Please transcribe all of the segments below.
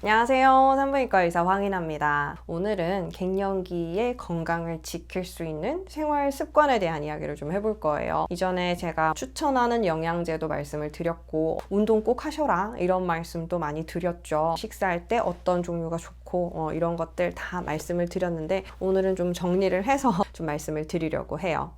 안녕하세요. 산부인과 의사 황인아입니다. 오늘은 갱년기의 건강을 지킬 수 있는 생활 습관에 대한 이야기를 좀 해볼 거예요. 이전에 제가 추천하는 영양제도 말씀을 드렸고 운동 꼭 하셔라 이런 말씀도 많이 드렸죠. 식사할 때 어떤 종류가 좋고 이런 것들 다 말씀을 드렸는데 오늘은 좀 정리를 해서 좀 말씀을 드리려고 해요.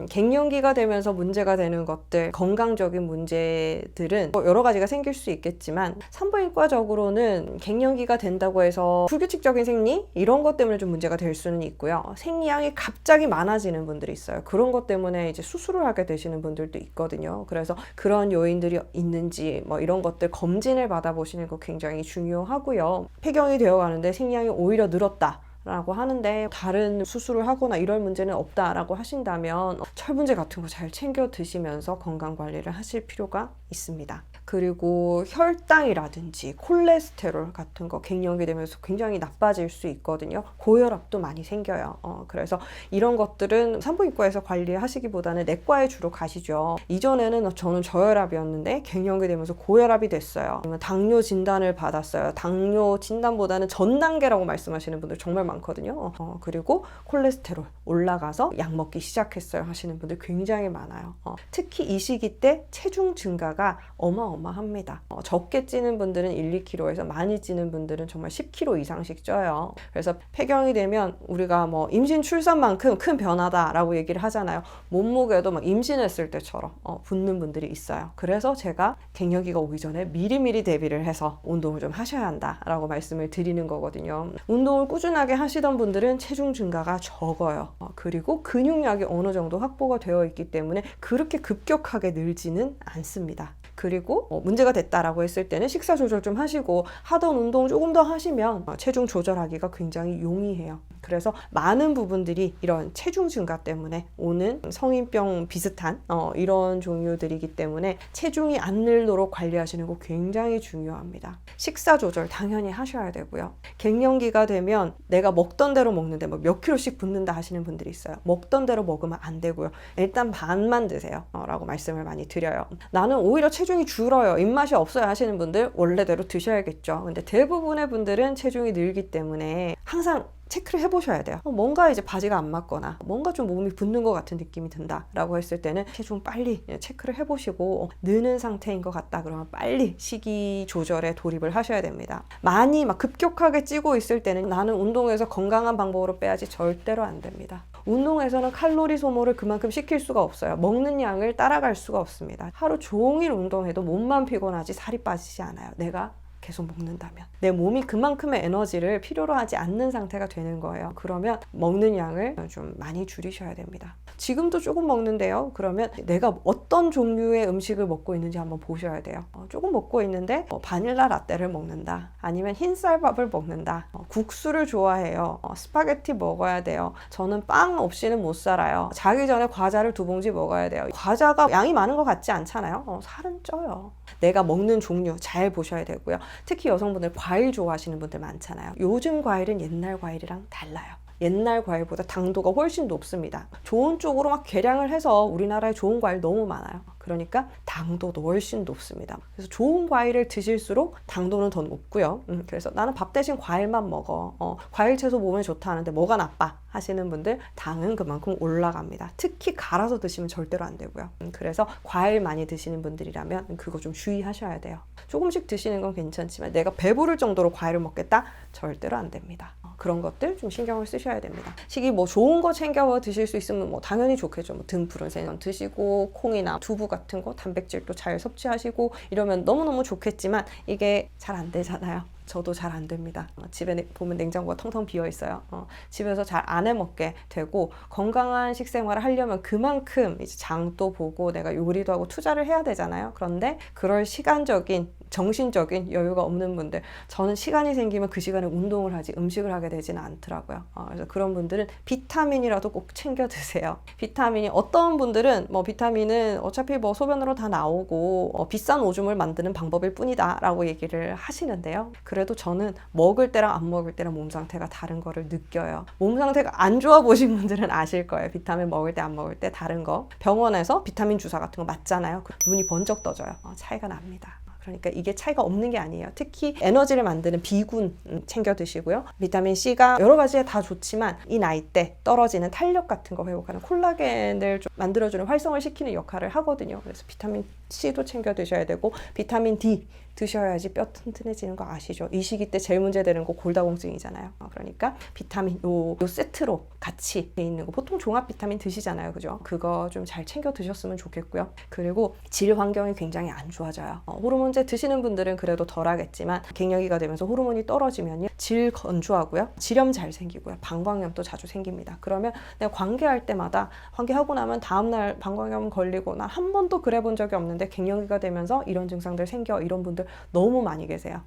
갱년기가 되면서 문제가 되는 것들, 건강적인 문제들은 여러 가지가 생길 수 있겠지만 산부인과적으로는 갱년기가 된다고 해서 불규칙적인 생리 이런 것 때문에 좀 문제가 될 수는 있고요. 생리량이 갑자기 많아지는 분들이 있어요. 그런 것 때문에 이제 수술을 하게 되시는 분들도 있거든요. 그래서 그런 요인들이 있는지 이런 것들 검진을 받아보시는 거 굉장히 중요하고요. 폐경이 되어 가는데 생리량이 오히려 늘었다 라고 하는데 다른 수술을 하거나 이럴 문제는 없다라고 하신다면 철분제 같은 거 잘 챙겨 드시면서 건강 관리를 하실 필요가 있습니다. 그리고 혈당이라든지 콜레스테롤 같은 거 갱년기 되면서 굉장히 나빠질 수 있거든요. 고혈압도 많이 생겨요. 그래서 이런 것들은 산부인과에서 관리하시기보다는 내과에 주로 가시죠. 이전에는 저는 저혈압이었는데 갱년기 되면서 고혈압이 됐어요. 당뇨 진단을 받았어요. 당뇨 진단보다는 전 단계라고 말씀하시는 분들 정말 많거든요. 그리고 콜레스테롤 올라가서 약 먹기 시작했어요 하시는 분들 굉장히 많아요. 특히 이 시기 때 체중 증가가 어마어마합니다. 적게 찌는 분들은 1, 2kg에서 많이 찌는 분들은 정말 10kg 이상씩 쪄요. 그래서 폐경이 되면 우리가 임신 출산만큼 큰 변화다라고 얘기를 하잖아요. 몸무게도 막 임신했을 때처럼 붙는 분들이 있어요. 그래서 제가 갱년기가 오기 전에 미리미리 대비를 해서 운동을 좀 하셔야 한다라고 말씀을 드리는 거거든요. 운동을 꾸준하게 하시던 분들은 체중 증가가 적어요. 그리고 근육량이 어느 정도 확보가 되어 있기 때문에 그렇게 급격하게 늘지는 않습니다. 그리고 문제가 됐다라고 했을 때는 식사 조절 좀 하시고 하던 운동 조금 더 하시면 체중 조절하기가 굉장히 용이해요. 그래서 많은 부분들이 이런 체중 증가 때문에 오는 성인병 비슷한 이런 종류들이기 때문에 체중이 안 늘도록 관리하시는 거 굉장히 중요합니다. 식사 조절 당연히 하셔야 되고요. 갱년기가 되면 내가 먹던 대로 먹는데 몇 킬로씩 붓는다 하시는 분들이 있어요. 먹던 대로 먹으면 안 되고요. 일단 반만 드세요 라고 말씀을 많이 드려요. 나는 오히려 체중이 줄어요, 입맛이 없어요 하시는 분들 원래대로 드셔야겠죠. 근데 대부분의 분들은 체중이 늘기 때문에 항상 체크를 해보셔야 돼요. 뭔가 이제 바지가 안 맞거나 뭔가 좀 몸이 붓는 것 같은 느낌이 든다 라고 했을 때는 체중 빨리 체크를 해보시고 느는 상태인 것 같다 그러면 빨리 식이 조절에 돌입을 하셔야 됩니다. 많이 급격하게 찌고 있을 때는 나는 운동해서 건강한 방법으로 빼야지 절대로 안 됩니다. 운동에서는 칼로리 소모를 그만큼 시킬 수가 없어요. 먹는 양을 따라갈 수가 없습니다. 하루 종일 운동해도 몸만 피곤하지 살이 빠지지 않아요. 내가 계속 먹는다면 내 몸이 그만큼의 에너지를 필요로 하지 않는 상태가 되는 거예요. 그러면 먹는 양을 좀 많이 줄이셔야 됩니다. 지금도 조금 먹는데요. 그러면 내가 어떤 종류의 음식을 먹고 있는지 한번 보셔야 돼요. 조금 먹고 있는데 바닐라 라떼를 먹는다, 아니면 흰쌀밥을 먹는다, 국수를 좋아해요, 스파게티 먹어야 돼요, 저는 빵 없이는 못 살아요, 자기 전에 과자를 2봉지 먹어야 돼요. 과자가 양이 많은 것 같지 않잖아요. 살은 쪄요. 내가 먹는 종류 잘 보셔야 되고요. 특히 여성분들 과일 좋아하시는 분들 많잖아요. 요즘 과일은 옛날 과일이랑 달라요. 옛날 과일보다 당도가 훨씬 높습니다. 좋은 쪽으로 계량을 해서 우리나라에 좋은 과일 너무 많아요. 그러니까 당도도 훨씬 높습니다. 그래서 좋은 과일을 드실수록 당도는 더 높고요. 그래서 나는 밥 대신 과일만 먹어. 과일 채소 몸에 좋다 하는데 뭐가 나빠 하시는 분들 당은 그만큼 올라갑니다. 특히 갈아서 드시면 절대로 안 되고요. 그래서 과일 많이 드시는 분들이라면 그거 좀 주의하셔야 돼요. 조금씩 드시는 건 괜찮지만 내가 배부를 정도로 과일을 먹겠다? 절대로 안 됩니다. 그런 것들 좀 신경을 쓰셔야 됩니다. 식이 좋은 거 챙겨 드실 수 있으면 당연히 좋겠죠. 등푸른 생선 드시고 콩이나 두부 같은 거 단백질도 잘 섭취하시고 이러면 너무너무 좋겠지만 이게 잘 안 되잖아요. 저도 잘 안 됩니다. 집에 보면 냉장고가 텅텅 비어 있어요. 집에서 잘 안 해먹게 되고 건강한 식생활을 하려면 그만큼 이제 장도 보고 내가 요리도 하고 투자를 해야 되잖아요. 그런데 그럴 시간적인 정신적인 여유가 없는 분들, 저는 시간이 생기면 그 시간에 운동을 하지 음식을 하게 되지는 않더라고요. 그래서 그런 분들은 비타민이라도 꼭 챙겨 드세요. 비타민이 어떤 분들은 비타민은 어차피 소변으로 다 나오고 비싼 오줌을 만드는 방법일 뿐이다 라고 얘기를 하시는데요. 그래도 그래도 저는 먹을 때랑 안 먹을 때랑 몸 상태가 다른 거를 느껴요. 몸 상태가 안 좋아 보신 분들은 아실 거예요. 비타민 먹을 때 안 먹을 때 다른 거. 병원에서 비타민 주사 같은 거 맞잖아요. 눈이 번쩍 떠져요. 차이가 납니다. 그러니까 이게 차이가 없는 게 아니에요. 특히 에너지를 만드는 B군 챙겨 드시고요. 비타민 C가 여러 가지에 다 좋지만 이 나이 때 떨어지는 탄력 같은 거 회복하는 콜라겐을 좀 만들어주는 활성을 시키는 역할을 하거든요. 그래서 비타민 C도 챙겨 드셔야 되고 비타민 D 드셔야지 뼈 튼튼해지는 거 아시죠? 이 시기 때 제일 문제되는 거 골다공증이잖아요. 그러니까 비타민 요 세트로 같이 돼 있는 거 보통 종합 비타민 드시잖아요. 그죠? 그거 좀 잘 챙겨 드셨으면 좋겠고요. 그리고 질 환경이 굉장히 안 좋아져요. 호르몬제 드시는 분들은 그래도 덜 하겠지만 갱년기가 되면서 호르몬이 떨어지면요. 질 건조하고요. 질염 잘 생기고요. 방광염도 자주 생깁니다. 그러면 내가 관계할 때마다 관계하고 나면 다음날 방광염 걸리고 나 한 번도 그래 본 적이 없는데 갱년기가 되면서 이런 증상들 생겨 이런 분들 너무 많이 계세요.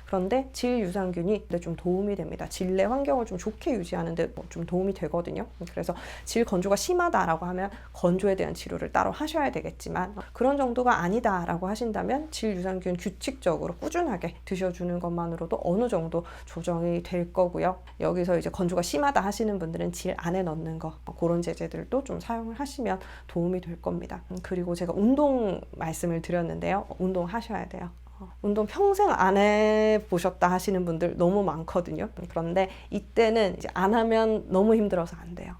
그런데 질 유산균이 좀 도움이 됩니다. 질내 환경을 좀 좋게 유지하는데 좀 도움이 되거든요. 그래서 질 건조가 심하다라고 하면 건조에 대한 치료를 따로 하셔야 되겠지만 그런 정도가 아니다라고 하신다면 질 유산균 규칙적으로 꾸준하게 드셔주는 것만으로도 어느 정도 조정이 될 거고요. 여기서 이제 건조가 심하다 하시는 분들은 질 안에 넣는 거 그런 제제들도 좀 사용을 하시면 도움이 될 겁니다. 그리고 제가 운동 말씀을 드렸는데요. 운동 하셔야 돼요. 운동 평생 안 해보셨다 하시는 분들 너무 많거든요. 그런데 이때는 이제 안 하면 너무 힘들어서 안 돼요.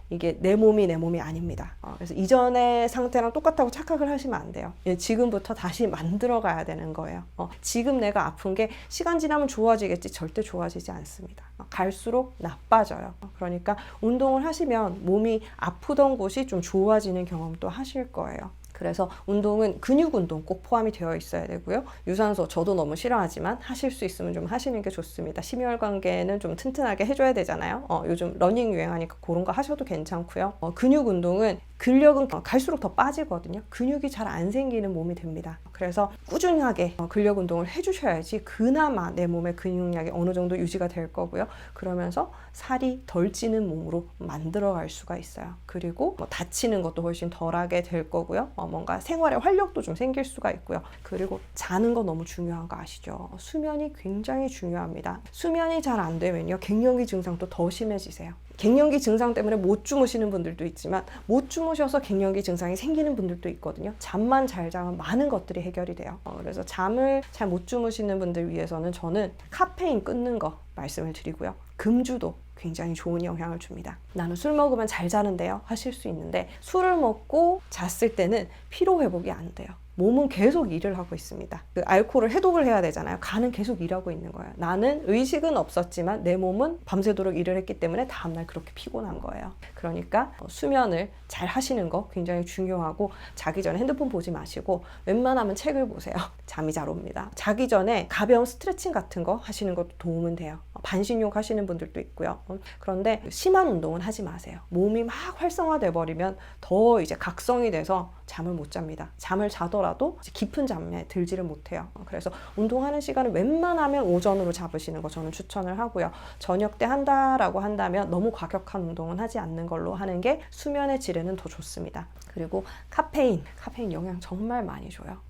이게 내 몸이 아닙니다. 그래서 이전의 상태랑 똑같다고 착각을 하시면 안 돼요. 지금부터 다시 만들어 가야 되는 거예요. 지금 내가 아픈 게 시간 지나면 좋아지겠지 절대 좋아지지 않습니다. 갈수록 나빠져요. 그러니까 운동을 하시면 몸이 아프던 곳이 좀 좋아지는 경험도 하실 거예요. 그래서 운동은 근육 운동 꼭 포함이 되어 있어야 되고요. 유산소 저도 너무 싫어하지만 하실 수 있으면 좀 하시는 게 좋습니다. 심혈관계는 좀 튼튼하게 해줘야 되잖아요. 요즘 러닝 유행하니까 그런 거 하셔도 괜찮고요. 근육 운동은 근력은 갈수록 더 빠지거든요. 근육이 잘 안 생기는 몸이 됩니다. 그래서 꾸준하게 근력 운동을 해주셔야지 그나마 내 몸의 근육량이 어느 정도 유지가 될 거고요. 그러면서 살이 덜 찌는 몸으로 만들어갈 수가 있어요. 그리고 다치는 것도 훨씬 덜하게 될 거고요. 뭔가 생활에 활력도 좀 생길 수가 있고요. 그리고 자는 거 너무 중요한 거 아시죠? 수면이 굉장히 중요합니다. 수면이 잘 안 되면요. 갱년기 증상도 더 심해지세요. 갱년기 증상 때문에 못 주무시는 분들도 있지만 못 주무셔서 갱년기 증상이 생기는 분들도 있거든요. 잠만 잘 자면 많은 것들이 해결이 돼요. 그래서 잠을 잘 못 주무시는 분들 위해서는 저는 카페인 끊는 거 말씀을 드리고요. 금주도 굉장히 좋은 영향을 줍니다. 나는 술 먹으면 잘 자는데요 하실 수 있는데 술을 먹고 잤을 때는 피로 회복이 안 돼요. 몸은 계속 일을 하고 있습니다. 그 알코올을 해독을 해야 되잖아요. 간은 계속 일하고 있는 거예요. 나는 의식은 없었지만 내 몸은 밤새도록 일을 했기 때문에 다음날 그렇게 피곤한 거예요. 그러니까 수면을 잘 하시는 거 굉장히 중요하고 자기 전에 핸드폰 보지 마시고 웬만하면 책을 보세요. 잠이 잘 옵니다. 자기 전에 가벼운 스트레칭 같은 거 하시는 것도 도움은 돼요. 반신욕 하시는 분들도 있고요. 그런데 심한 운동은 하지 마세요. 몸이 막 활성화돼 버리면 더 이제 각성이 돼서 잠을 못 잡니다. 잠을 자더라도 깊은 잠에 들지를 못해요. 그래서 운동하는 시간을 웬만하면 오전으로 잡으시는 거 저는 추천을 하고요. 저녁 때 한다라고 한다면 너무 과격한 운동은 하지 않는 걸로 하는 게 수면의 질에는 더 좋습니다. 그리고 카페인 영향 정말 많이 줘요.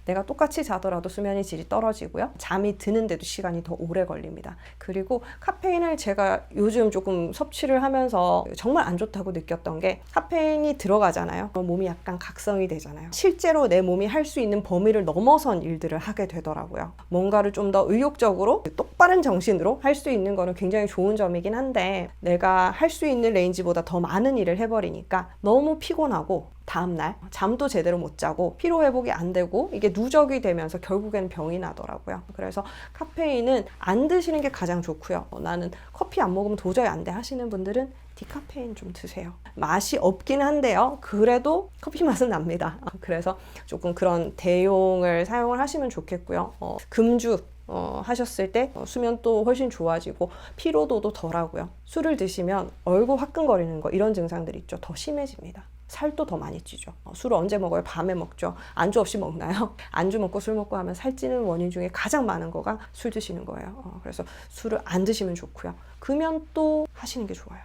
내가 똑같이 자더라도 수면의 질이 떨어지고요. 잠이 드는데도 시간이 더 오래 걸립니다. 그리고 카페인을 제가 요즘 조금 섭취를 하면서 정말 안 좋다고 느꼈던 게 카페인이 들어가잖아요. 몸이 약간 각성이 되잖아요. 실제로 내 몸이 할 수 있는 범위를 넘어선 일들을 하게 되더라고요. 뭔가를 좀 더 의욕적으로 똑바른 정신으로 할 수 있는 거는 굉장히 좋은 점이긴 한데 내가 할 수 있는 레인지보다 더 많은 일을 해버리니까 너무 피곤하고 다음날 잠도 제대로 못 자고 피로 회복이 안 되고 이게 누적이 되면서 결국엔 병이 나더라고요. 그래서 카페인은 안 드시는 게 가장 좋고요. 나는 커피 안 먹으면 도저히 안 돼 하시는 분들은 디카페인 좀 드세요. 맛이 없긴 한데요. 그래도 커피 맛은 납니다. 그래서 조금 그런 대용을 사용을 하시면 좋겠고요. 금주 하셨을 때 수면도 훨씬 좋아지고 피로도도 덜하고요. 술을 드시면 얼굴 화끈거리는 거 이런 증상들 있죠. 더 심해집니다. 살도 더 많이 찌죠. 술을 언제 먹어요? 밤에 먹죠. 안주 없이 먹나요? 안주 먹고 술 먹고 하면 살찌는 원인 중에 가장 많은 거가 술 드시는 거예요. 그래서 술을 안 드시면 좋고요. 금연도 하시는 게 좋아요.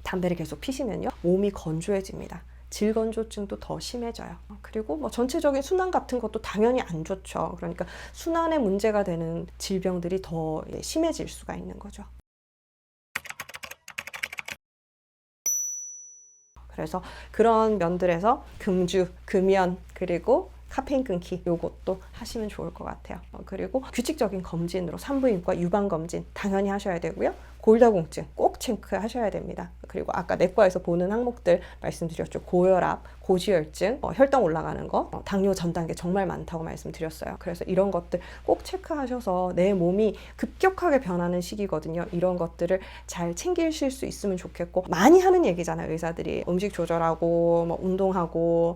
담배를 계속 피시면요. 몸이 건조해집니다. 질건조증도 더 심해져요. 그리고 뭐 전체적인 순환 같은 것도 당연히 안 좋죠. 그러니까 순환에 문제가 되는 질병들이 더 심해질 수가 있는 거죠. 그래서 그런 면들에서 금주, 금연, 그리고 카페인 끊기 요것도 하시면 좋을 것 같아요. 그리고 규칙적인 검진으로 산부인과 유방검진 당연히 하셔야 되고요. 골다공증 꼭 체크하셔야 됩니다. 그리고 아까 내과에서 보는 항목들 말씀드렸죠. 고혈압, 고지혈증, 혈당 올라가는 거, 당뇨 전 단계 정말 많다고 말씀드렸어요. 그래서 이런 것들 꼭 체크하셔서 내 몸이 급격하게 변하는 시기거든요. 이런 것들을 잘 챙기실 수 있으면 좋겠고, 많이 하는 얘기잖아요. 의사들이 음식 조절하고 뭐 운동하고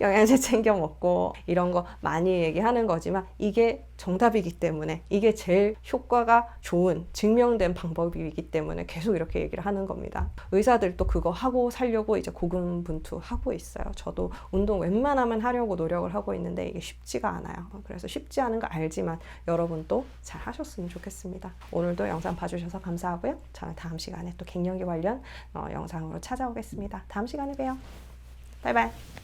영양제 챙겨 먹고 이런 거 많이 얘기하는 거지만 이게 정답이기 때문에, 이게 제일 효과가 좋은 증명된 방법이기 때문에 계속 이렇게 얘기를 하는 겁니다. 의사들도 그거 하고 살려고 이제 고군분투하고 있어요. 저도 운동 웬만하면 하려고 노력을 하고 있는데 이게 쉽지가 않아요. 그래서 쉽지 않은 거 알지만 여러분도 잘 하셨으면 좋겠습니다. 오늘도 영상 봐주셔서 감사하고요. 저는 다음 시간에 또 갱년기 관련 영상으로 찾아오겠습니다. 다음 시간에 봬요. 바이바이.